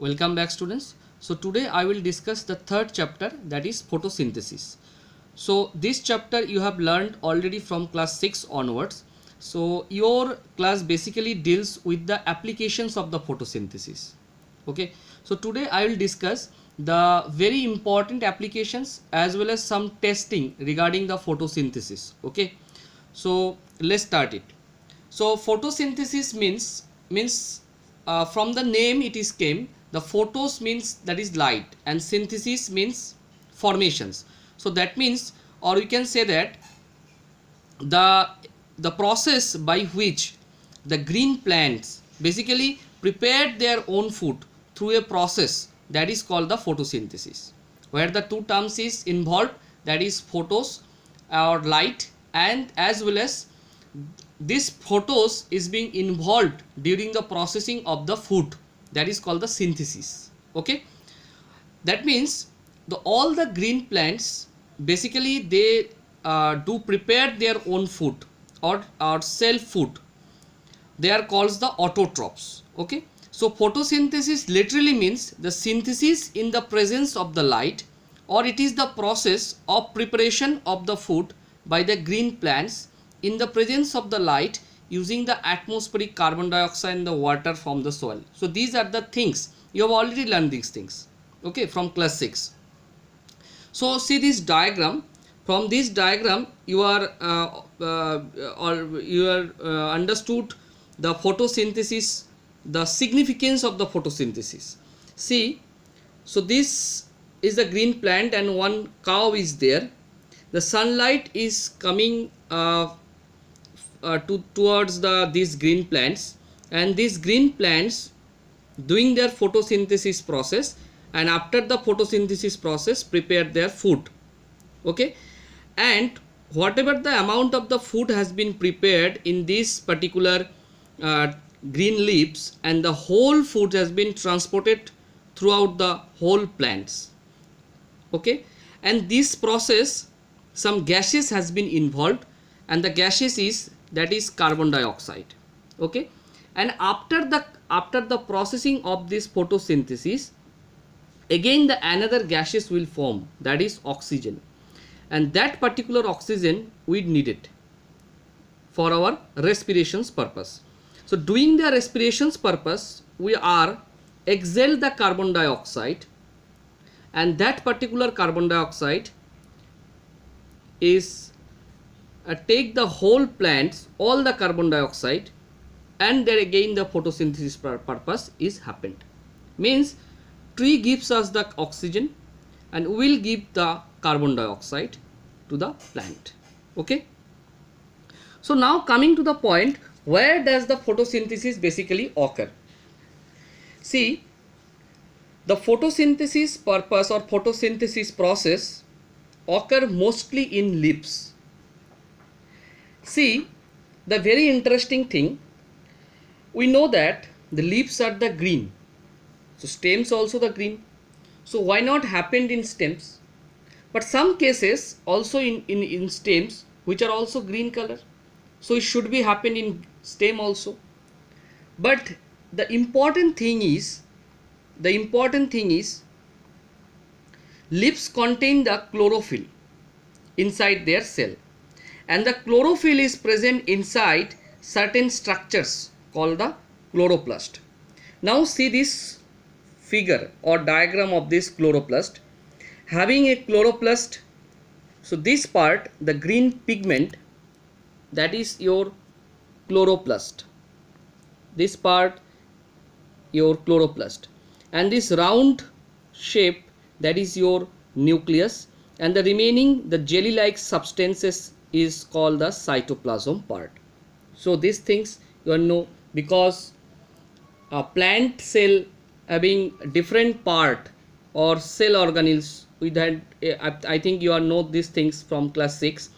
Welcome back, students. So today I will discuss the third chapter, that is photosynthesis. So this chapter you have learned already from class 6 onwards. So your class basically deals with the applications of the photosynthesis. Okay. So today I will discuss the very important applications as well as some testing regarding the photosynthesis. Okay. So let's start it. So photosynthesis means from the name it is came. The photos means that is light and synthesis means formations. So that means, or we can say that the process by which the green plants basically prepared their own food through a process that is called the photosynthesis, where the two terms is involved, that is photos or light, and as well as this photos is being involved during the processing of the food, that is called the synthesis. Okay, that means all the green plants basically they do prepare their own food or self food. They are called the autotrophs. Okay, so photosynthesis literally means the synthesis in the presence of the light, or it is the process of preparation of the food by the green plants in the presence of the light using the atmospheric carbon dioxide and the water from the soil. So these are the things you have already learned, these things, okay, from class 6. So see this diagram. From this diagram you are understood the photosynthesis, the significance of the photosynthesis. See, so this is the green plant and one cow is there. The sunlight is coming towards these green plants, and these green plants doing their photosynthesis process, and after the photosynthesis process prepare their food. Okay, and whatever the amount of the food has been prepared in this particular green leaves, and the whole food has been transported throughout the whole plants. Okay, and this process some gases has been involved, and the gases is that is carbon dioxide. Okay, and after the processing of this photosynthesis, again the another gases will form, that is oxygen, and that particular oxygen we need it for our respirations purpose. So doing the respirations purpose we are exhale the carbon dioxide, and that particular carbon dioxide is take the whole plants, all the carbon dioxide, and then again the photosynthesis purpose is happened. Means tree gives us the oxygen and we will give the carbon dioxide to the plant. Okay, so now coming to the point, where does the photosynthesis basically occur? See, the photosynthesis purpose or photosynthesis process occur mostly in leaves. See, the very interesting thing, we know that the leaves are the green, so stems also the green, so why not happened in stems? But some cases also in stems which are also green color, so it should be happen in stem also. But the important thing is leaves contain the chlorophyll inside their cell, and the chlorophyll is present inside certain structures called the chloroplast. Now see this figure or diagram of this chloroplast. Having a chloroplast, so this part, the green pigment, that is your chloroplast, this part your chloroplast, and this round shape, that is your nucleus, and the remaining the jelly like substances is called the cytoplasm part. So these things you know, because a plant cell having different part or cell organelles, with that I think you all know these things from class 6,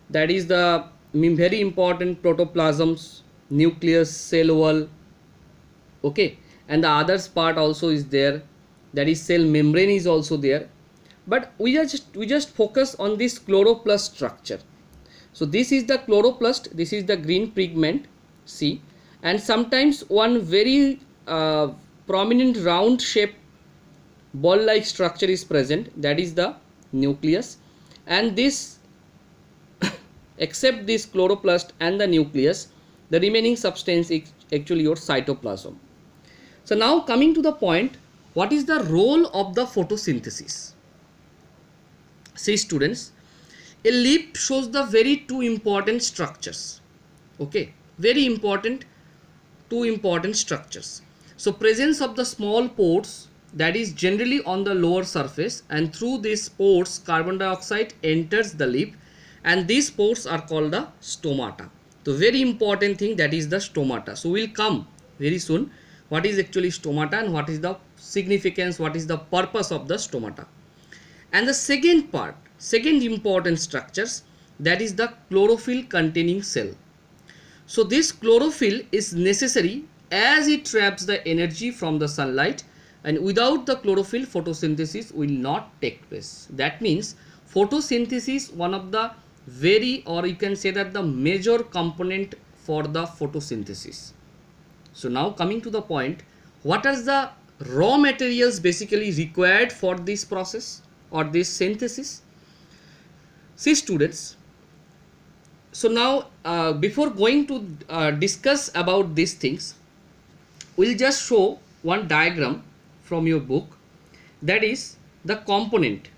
that is the very important protoplasms, nucleus, cell wall. Okay, and the others part also is there, that is cell membrane is also there, but we just focus on this chloroplast structure. So this is the chloroplast, this is the green pigment, see, and sometimes one very prominent round shape ball like structure is present, that is the nucleus, and this except this chloroplast and the nucleus, the remaining substance is actually your cytoplasm. So now coming to the point, what is the role of the photosynthesis? See students, a leaf shows the very two important structures. Okay, very important, two important structures. So presence of the small pores, that is generally on the lower surface, and through these pores carbon dioxide enters the leaf, and these pores are called the stomata. So very important thing, that is the stomata. So we'll come very soon what is actually stomata and what is the significance, what is the purpose of the stomata. And the second part, second important structures, that is the chlorophyll containing cell. So this chlorophyll is necessary as it traps the energy from the sunlight, and without the chlorophyll photosynthesis will not take place. That means photosynthesis one of the very, or you can say that the major component for the photosynthesis. So now coming to the point, what are the raw materials basically required for this process or this synthesis? See students, so now before going to discuss about these things, we'll just show one diagram from your book, that is the component,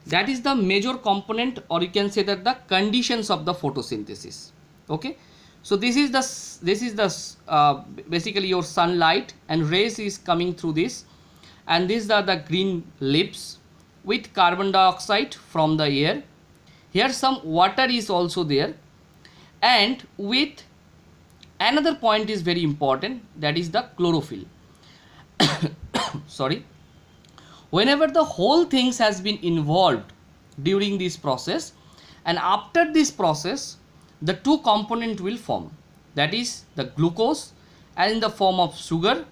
that is the major component, or you can say that the conditions of the photosynthesis. Okay, so this is the basically your sunlight, and rays is coming through this, and these are the green leaves with carbon dioxide from the air. Here some water is also there, and with another point is very important, that is the chlorophyll. Sorry, whenever the whole things has been involved during this process, and after this process the two component will form, that is the glucose and in the form of sugar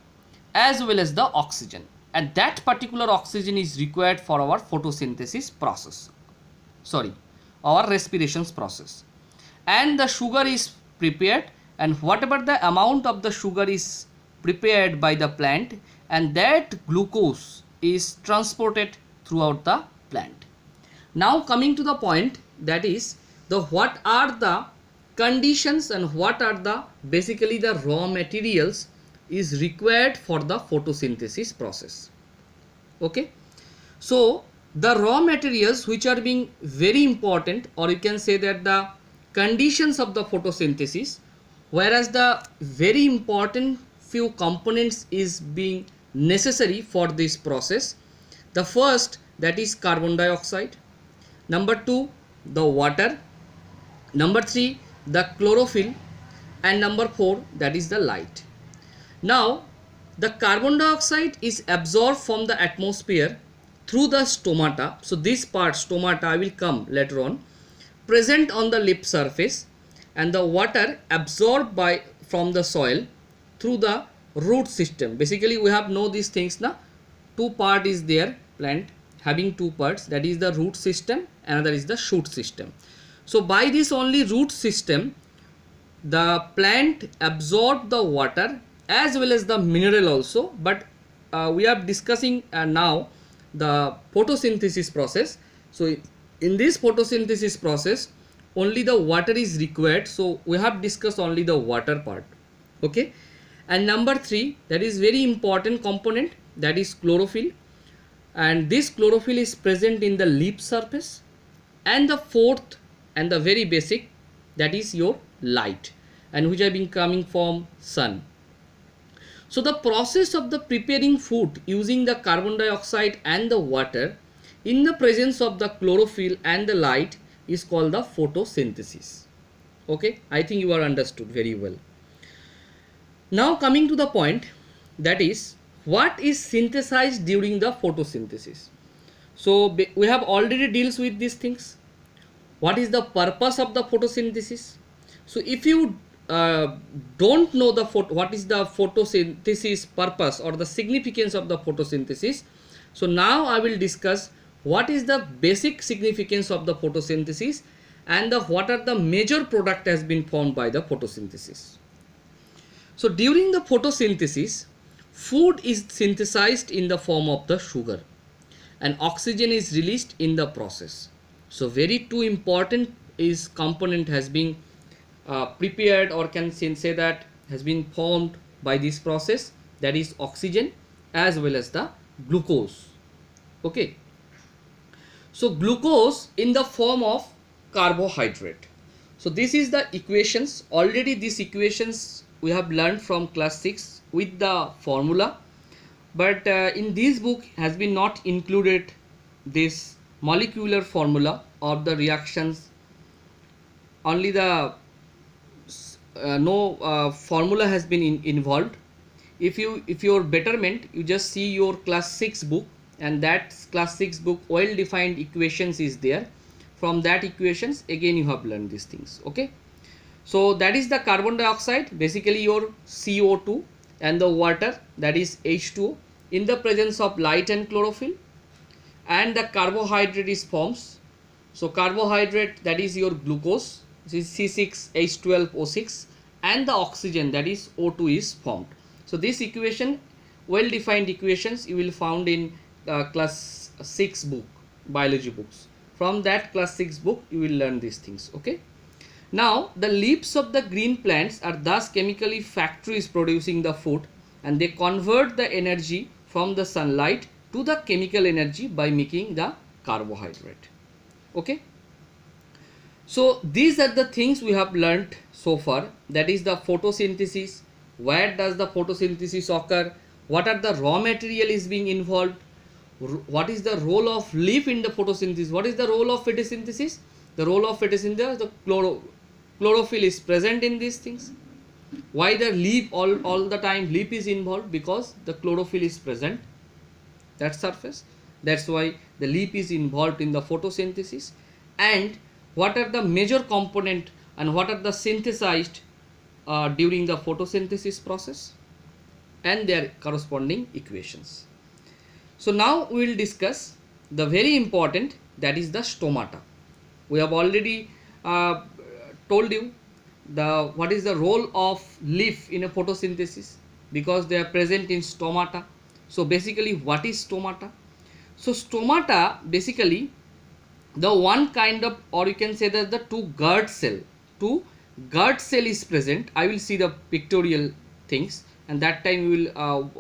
as well as the oxygen, and that particular oxygen is required for our photosynthesis process, sorry, our respirations process. And the sugar is prepared, and whatever the amount of the sugar is prepared by the plant, and that glucose is transported throughout the plant. Now coming to the point, that is the what are the conditions and what are the basically the raw materials is required for the photosynthesis process. Okay, so the raw materials which are being very important, or you can say that the conditions of the photosynthesis, whereas the very important few components is being necessary for this process. The first, that is carbon dioxide, number 2 the water, number 3 the chlorophyll, and number 4 that is the light. Now the carbon dioxide is absorbed from the atmosphere through the stomata. So this part stomata will come later on, present on the leaf surface, and the water absorbed by from the soil through the root system. Basically we have know these things now, two part is there, plant having two parts, that is the root system, another is the shoot system. So by this only root system the plant absorb the water as well as the mineral also, but we are discussing now the photosynthesis process. So in this photosynthesis process only the water is required, so we have discussed only the water part. Okay, and number 3 that is very important component, that is chlorophyll, and this chlorophyll is present in the leaf surface, and the fourth and the very basic, that is your light, and which have been coming from sun. So the process of the preparing food using the carbon dioxide and the water in the presence of the chlorophyll and the light is called the photosynthesis. Okay, I think you are understood very well. Now coming to the point, that is what is synthesized during the photosynthesis. So we have already deals with these things. What is the purpose of the photosynthesis? So if you don't know the what is the photosynthesis purpose or the significance of the photosynthesis, so now I will discuss what is the basic significance of the photosynthesis and what are the major product has been formed by the photosynthesis. So during the photosynthesis, food is synthesized in the form of the sugar and oxygen is released in the process. So very two important is component has been prepared, or can say that has been formed by this process, that is oxygen as well as the glucose. Okay, so glucose in the form of carbohydrate. So this is the equations. Already these equations we have learned from class 6 with the formula, but in this book has been not included this molecular formula of the reactions. Only the no formula has been involved. If your betterment, you just see your class 6 book, and that class 6 book well defined equations is there. From that equations again you have learned these things. Okay, so that is the carbon dioxide, basically your CO2, and the water, that is H2O, in the presence of light and chlorophyll, and the carbohydrate is forms. So carbohydrate, that is your glucose, this is C6H12O6, and the oxygen, that is O2, is formed. So this equation, well defined equations, you will found in class 6 book, biology books. From that class 6 book you will learn these things. Okay, now the leaves of the green plants are thus chemically factories producing the food, and they convert the energy from the sunlight to the chemical energy by making the carbohydrate. Okay, so these are the things we have learnt so far, that is the photosynthesis. Where does the photosynthesis occur? What are the raw material is being involved? What is the role of leaf in the photosynthesis? What is the role of photosynthesis? The role of photosynthesis, the chlorophyll is present in these things. Why the leaf, all the time leaf is involved? Because the chlorophyll is present, that surface, that's why the leaf is involved in the photosynthesis. And what are the major component and what are the synthesized during the photosynthesis process, and their corresponding equations. So now we will discuss the very important, that is the stomata. We have already told you what is the role of leaf in a photosynthesis, because they are present in stomata. So basically what is stomata? So stomata basically the one kind of, or you can say that the two guard cell is present. I will see the pictorial things, and that time we will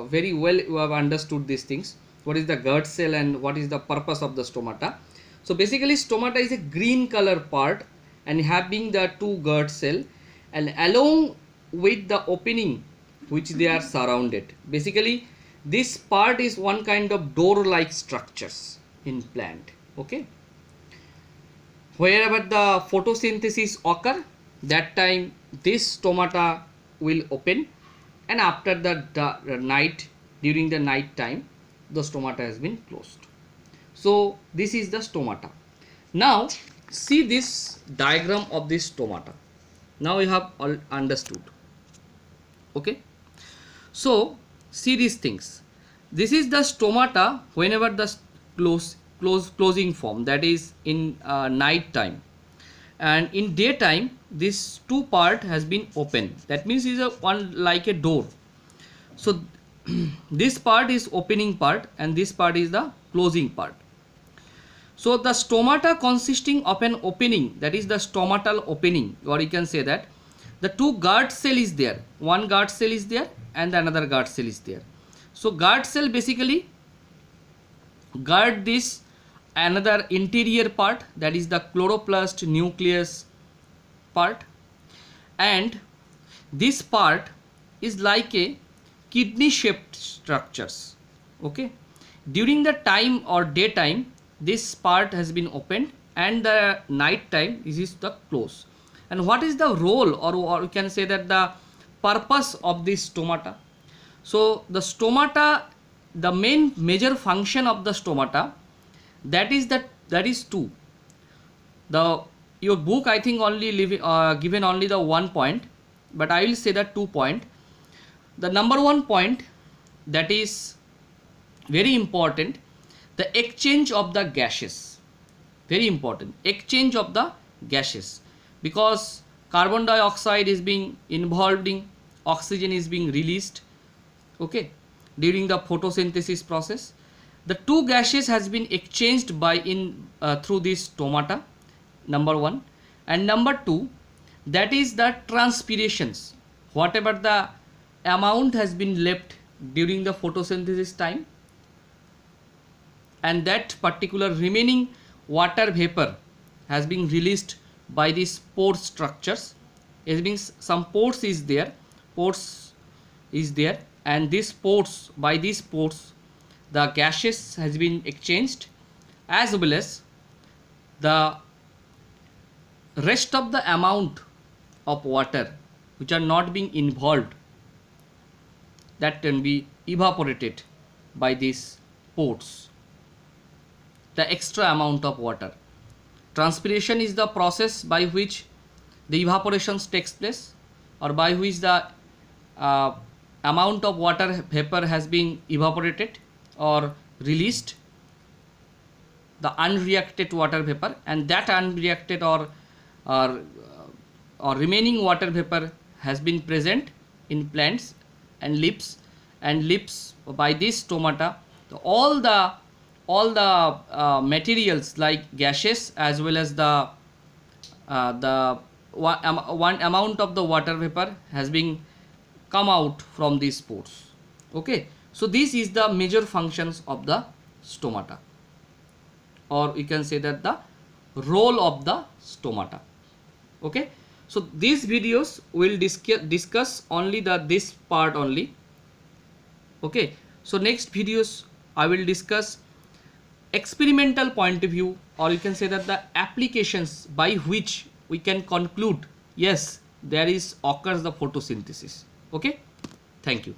very well you have understood these things, what is the guard cell and what is the purpose of the stomata. So basically stomata is a green color part and having the two guard cell, and along with the opening which they are surrounded. Basically this part is one kind of door like structures in plant. Okay, wherever the photosynthesis occur, that time this stomata will open, and after the night, during the night time, the stomata has been closed. So this is the stomata. Now see this diagram of this stomata. Now you have all understood. Okay, so see these things. This is the stomata whenever the closing form, that is in night time, and in daytime this two part has been open, that means is a one like a door. So this part is opening part and this part is the closing part. So the stomata consisting of an opening, that is the stomatal opening, or you can say that the two guard cell is there, one guard cell is there and another guard cell is there. So guard cell basically guard this another interior part, that is the chloroplast nucleus part, and this part is like a kidney shaped structures. Okay, during the time or daytime this part has been opened, and the night time this is the close. And what is the role, or you can say that the purpose of this stomata? So the stomata, the main major function of the stomata, that is two. Your book I think only given only the 1 point, but I will say that 2 point. The number 1 point, that is very important, the exchange of the gases, very important, exchange of the gases, because carbon dioxide is being involved in, oxygen is being released okay, during the photosynthesis process. The two gases has been exchanged by through this stomata, number one, and number two, that is the transpirations, whatever the amount has been left during the photosynthesis time, and that particular remaining water vapor has been released by these pore structures. It means some pores is there, and these pores, by these pores the gases has been exchanged, as well as the rest of the amount of water which are not being involved, that can be evaporated by these pores, the extra amount of water. Transpiration is the process by which the evaporation takes place, or by which the amount of water vapor has been evaporated or released, the unreacted water vapor, and that unreacted or remaining water vapor has been present in plants and leaves, by this stomata. All the materials like gases as well as the one amount of the water vapor has been come out from these pores. Okay, so this is the major functions of the stomata, or you can say that the role of the stomata. Okay, so these videos will discuss only this part only. Okay, so next videos I will discuss experimental point of view, or you can say that the applications by which we can conclude yes, there is occurs the photosynthesis. Okay, thank you.